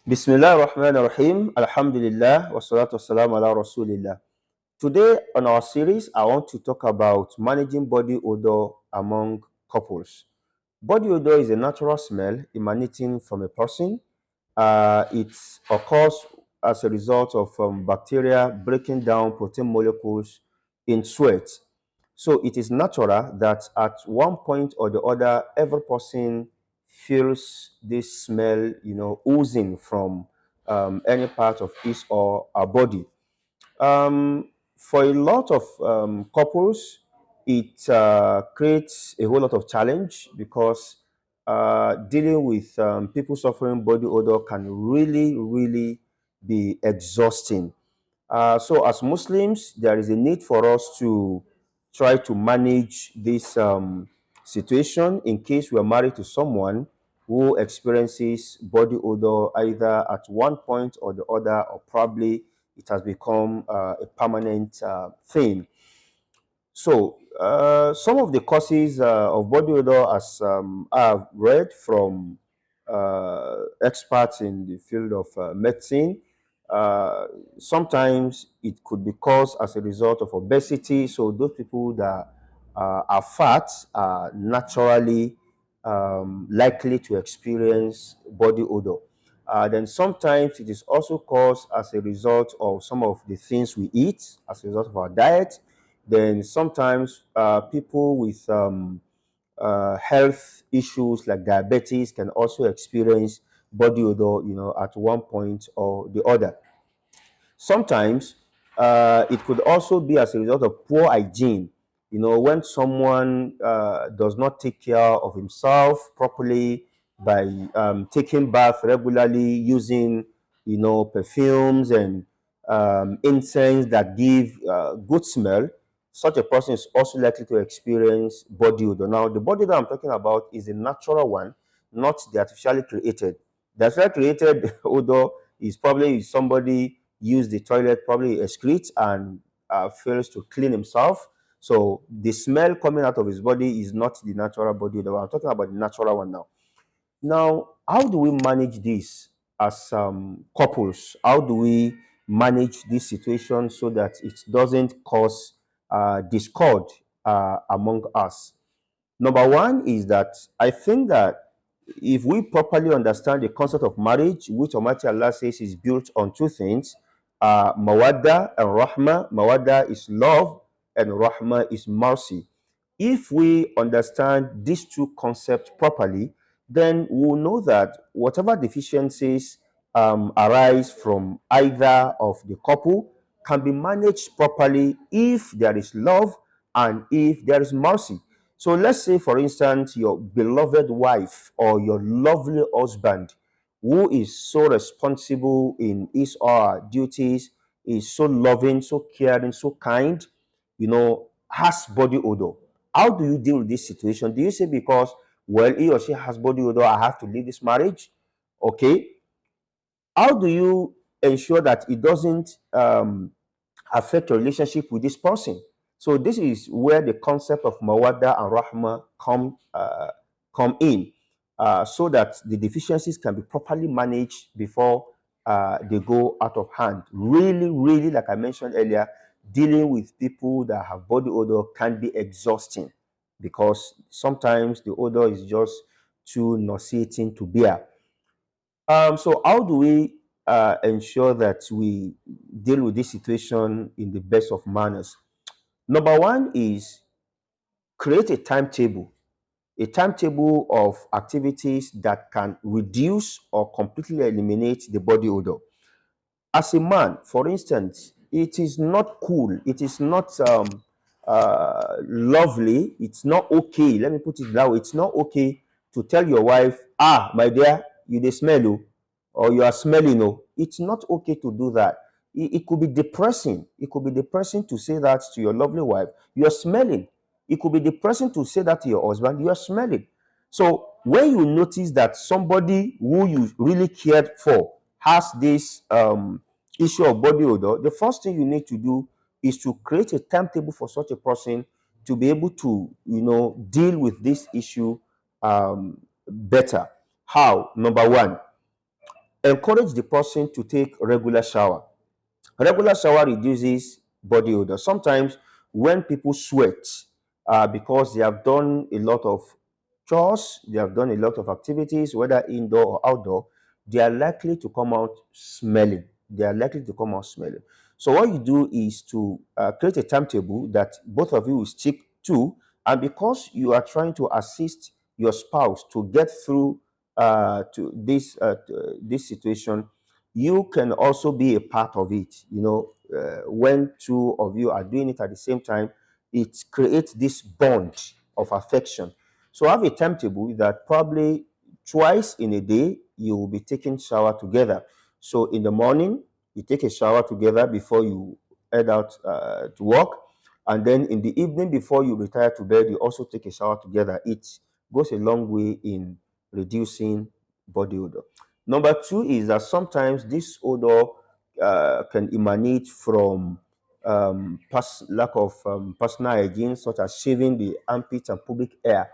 Bismillah ar-Rahman ar-Rahim. Alhamdulillah. Wassalatu wassalamu ala Rasulillah. Today on our series, I want to talk about managing body odor among couples. Body odor is a natural smell emanating from a person. It occurs as a result of bacteria breaking down protein molecules in sweat. So it is natural that at one point or the other, every person feels this smell, oozing from any part of his or her body. For a lot of couples, it creates a whole lot of challenge because dealing with people suffering body odor can really, really be exhausting. So, as Muslims, there is a need for us to try to manage this situation in case we are married to someone who experiences body odor either at one point or the other, or probably it has become a permanent thing. So, some of the causes of body odor, as I've read from experts in the field of medicine, uh, sometimes it could be caused as a result of obesity. So, those people that are fat are naturally likely to experience body odor. Then sometimes it is also caused as a result of some of the things we eat, as a result of our diet. Then sometimes people with health issues like diabetes can also experience body odor, at one point or the other. Sometimes it could also be as a result of poor hygiene. When someone does not take care of himself properly by taking bath regularly, using, perfumes and incense that give good smell, such a person is also likely to experience body odor. Now, the body that I'm talking about is a natural one, not the artificially created. The artificially created odor is probably somebody use the toilet, probably excretes and fails to clean himself. So the smell coming out of his body is not the natural body odor. I'm talking about the natural one now. Now, how do we manage this as couples? How do we manage this situation so that it doesn't cause discord among us? Number one is that I think that if we properly understand the concept of marriage, which Almighty Allah says is built on two things, mawadda and rahma. Mawadda is love, and rahma is mercy. If we understand these two concepts properly, then we'll know that whatever deficiencies arise from either of the couple can be managed properly if there is love and if there is mercy. So let's say, for instance, your beloved wife or your lovely husband, who is so responsible in his or her duties, is so loving, so caring, so kind, has body odor. How do you deal with this situation? Do you say, because, well, he or she has body odor, I have to leave this marriage? Okay. How do you ensure that it doesn't affect your relationship with this person? So this is where the concept of mawadda and rahma come in, so that the deficiencies can be properly managed before they go out of hand. Really, really, like I mentioned earlier, dealing with people that have body odor can be exhausting because sometimes the odor is just too nauseating to bear. So how do we ensure that we deal with this situation in the best of manners? Number one is create a timetable of activities that can reduce or completely eliminate the body odor. As a man, for instance, it is not cool, it is not lovely, it's not okay. Let me put it that way. It's not okay to tell your wife, my dear, you dey smell, oh, or you are smelling. Oh. It's not okay to do that. It could be depressing. It could be depressing to say that to your lovely wife, you are smelling. It could be depressing to say that to your husband, you are smelling. So when you notice that somebody who you really cared for has this issue of body odor, the first thing you need to do is to create a timetable for such a person to be able to, deal with this issue better. How? Number one, Encourage the person to take regular shower. Regular shower reduces body odor. Sometimes when people sweat because they have done a lot of chores, they have done a lot of activities, whether indoor or outdoor, they are likely to come out smelling. They are likely to come out smelling. So what you do is to create a timetable that both of you will stick to, and because you are trying to assist your spouse to get through to this situation, you can also be a part of it. When two of you are doing it at the same time, it creates this bond of affection. So have a timetable that probably twice in a day you will be taking shower together. So in the morning you take a shower together before you head out to work, and then in the evening before you retire to bed you also take a shower together. It goes a long way in reducing body odor. Number two is that sometimes this odor can emanate from lack of personal hygiene, such as shaving the armpit and pubic hair.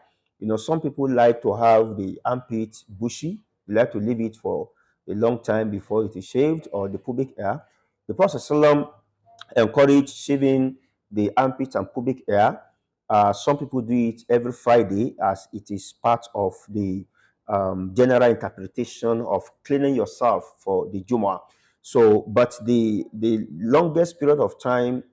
Some people like to have the armpit bushy. They like to leave it for a long time before it is shaved, or the pubic hair. The Prophet ﷺ encourage shaving the armpit and pubic hair. Some people do it every Friday, as it is part of the general interpretation of cleaning yourself for the Jumu'ah. So, but the longest period of time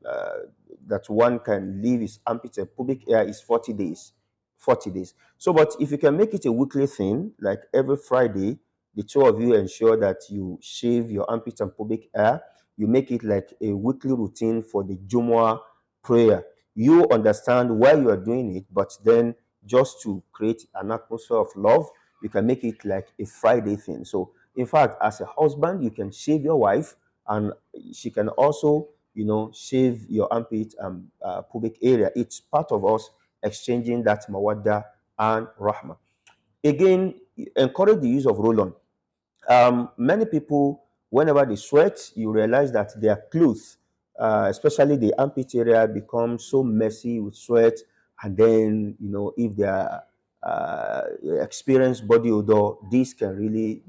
that one can leave his armpit and pubic hair is 40 days. 40 days. So, but if you can make it a weekly thing, like every Friday, the two of you ensure that you shave your armpit and pubic hair. You make it like a weekly routine for the Jumu'ah prayer. You understand why you are doing it, but then just to create an atmosphere of love, you can make it like a Friday thing. So, in fact, as a husband, you can shave your wife, and she can also, shave your armpit and pubic area. It's part of us exchanging that mawadda and rahma. Again, encourage the use of roll-on. Many people, whenever they sweat, you realize that their clothes, especially the armpit area, become so messy with sweat. And then, if they are experience body odor, this can really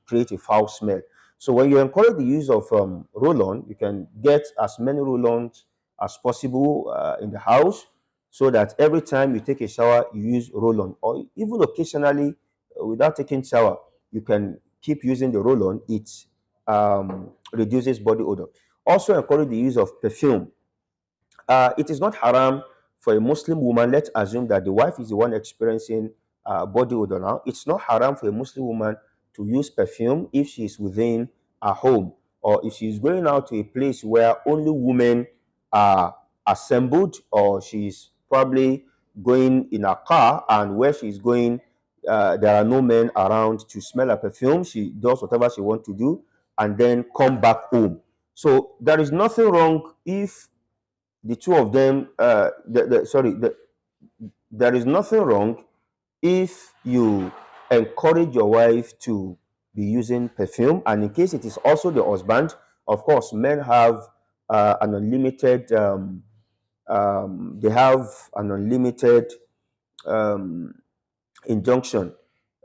create a foul smell. So when you encourage the use of roll-on, you can get as many roll-ons as possible in the house, so that every time you take a shower, you use roll-on, or even occasionally without taking shower, you can keep using the roll-on. It reduces body odor. Also encourage the use of perfume. It is not haram for a Muslim woman. Let's assume that the wife is the one experiencing body odor now. It's not haram for a Muslim woman to use perfume if she is within a home, or if she is going out to a place where only women are assembled, or she's probably going in a car, and where she's going, there are no men around to smell her perfume. She does whatever she wants to do and then come back home. So there is nothing wrong if the two of them, there is nothing wrong if you encourage your wife to be using perfume. And in case it is also the husband, of course, men have an unlimited, they have an unlimited um, injunction.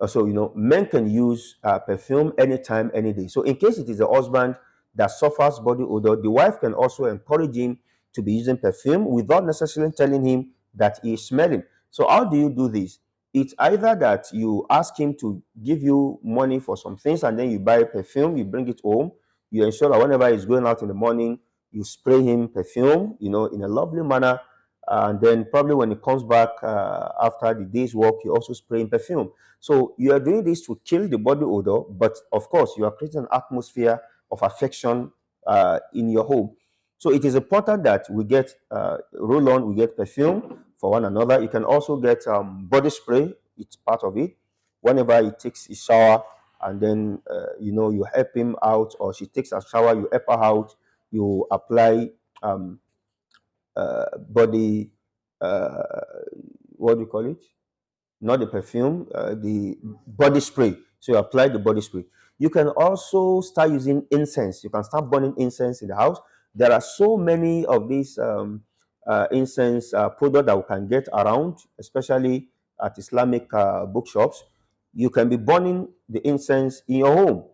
So, men can use perfume anytime, any day. So, in case it is the husband that suffers body odor, the wife can also encourage him to be using perfume without necessarily telling him that he is smelling. So, how do you do this? It's either that you ask him to give you money for some things, and then you buy perfume, you bring it home, you ensure that whenever he's going out in the morning, you spray him perfume, in a lovely manner, and then probably when he comes back after the day's work, you also spray in perfume. So you are doing this to kill the body odor, but of course you are creating an atmosphere of affection in your home. So it is important that we get roll-on, we get perfume for one another. You can also get body spray. It's part of it. Whenever he takes a shower, and then you help him out, or she takes a shower, you help her out. You apply body, uh, what do you call it? Not the perfume, the body spray. So you apply the body spray. You can also start using incense. You can start burning incense in the house. There are so many of these incense products that we can get around, especially at Islamic bookshops. You can be burning the incense in your home.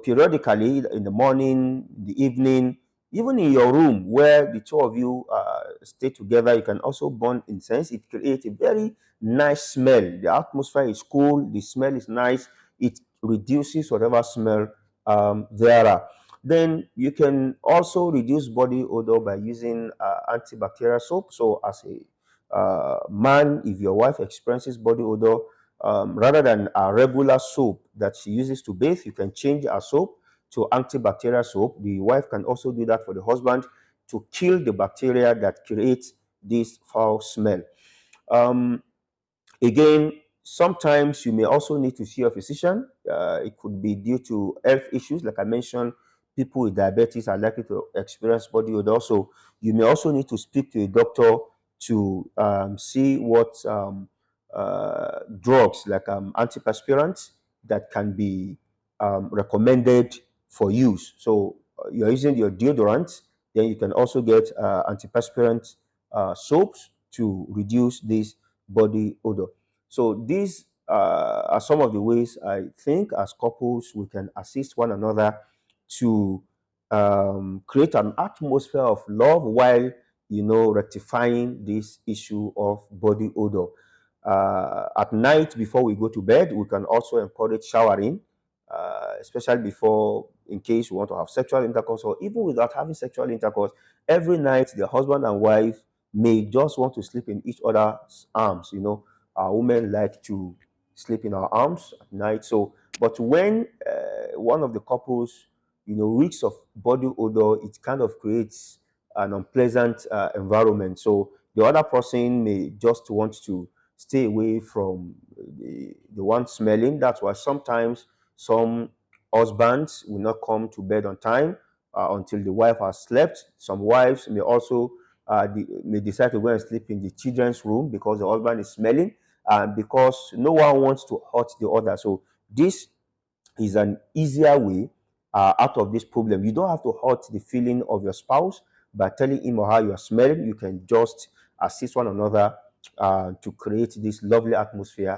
periodically in the morning, the evening, even in your room where the two of you stay together, you can also burn incense. It creates a very nice smell. The atmosphere is cool, the smell is nice, it reduces whatever smell there are. Then you can also reduce body odor by using antibacterial soap. So as a man, if your wife experiences body odor, rather than a regular soap that she uses to bathe, you can change a soap to antibacterial soap. The wife can also do that for the husband to kill the bacteria that creates this foul smell. Um, Again, sometimes you may also need to see a physician. It could be due to health issues. Like I mentioned, people with diabetes are likely to experience body odor. So you may also need to speak to a doctor to see what drugs like antiperspirants that can be recommended for use. So you're using your deodorant, then you can also get antiperspirant soaps to reduce this body odor. So these are some of the ways I think as couples we can assist one another to create an atmosphere of love while rectifying this issue of body odor. At night before we go to bed, we can also encourage showering, especially before, in case you want to have sexual intercourse, or even without having sexual intercourse. Every night, the husband and wife may just want to sleep in each other's arms. Women like to sleep in our arms at night. So, but when one of the couples, reeks of body odor, it kind of creates an unpleasant environment. So the other person may just want to stay away from the one smelling. That's why sometimes some husbands will not come to bed on time until the wife has slept. Some wives may also may decide to go and sleep in the children's room because the husband is smelling, because no one wants to hurt the other. So this is an easier way out of this problem. You don't have to hurt the feeling of your spouse by telling him or her you are smelling. You can just assist one another to create this lovely atmosphere